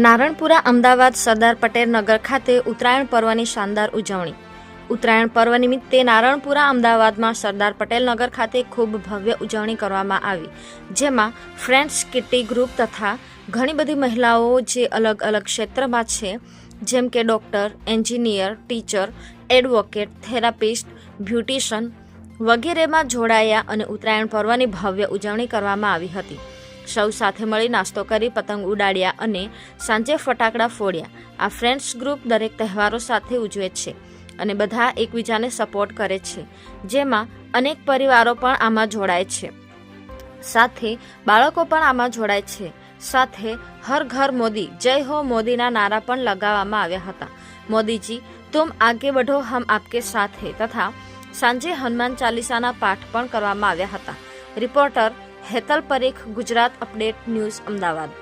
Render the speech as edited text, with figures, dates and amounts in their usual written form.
નારણપુરા અમદાવાદ સરદાર પટેલ નગર ખાતે ઉત્તરાયણ પર્વની શાનદાર ઉજવણી. ઉત્તરાયણ પર્વ નિમિત્તે નારણપુરા અમદાવાદમાં સરદાર પટેલ નગર ખાતે ખૂબ ભવ્ય ઉજવણી કરવામાં આવી, જેમાં ફ્રેન્ડ્સ કિટ્ટી ગ્રુપ તથા ઘણી બધી મહિલાઓ જે અલગ અલગ ક્ષેત્રમાં છે, જેમ કે doctor, engineer, teacher, advocate, therapist, beautician વગેરેમાં જોડાયા અને ઉત્તરાયણ પર્વની ભવ્ય ઉજવણી કરવામાં આવી હતી. સૌ સાથે મળી નાસ્તો કરી પતંગ ઉડાડ્યા અને સાંજે ફટાકડા ફોડ્યા. આ ફ્રેન્ડ્સ ગ્રુપ દરેક તહેવારો સાથે ઉજવે છે અને બધા એકબીજાને સપોર્ટ કરે છે, જેમાં અનેક પરિવારો પણ આમાં જોડાય છે. સાથે બાળકો પણ આમાં જોડાય છે. સાથે હર ઘર મોદી, જય હો મોદીના નારા પણ લગાવવામાં આવ્યા હતા. મોદીજી તુમ આગે બઢો હમ આપકે સાથ હે તથા સાંજે હનુમાન ચાલીસાના પાઠ પણ કરવામાં આવ્યા હતા. Reporter Hetal Parikh, Gujarat update news, Ahmedabad.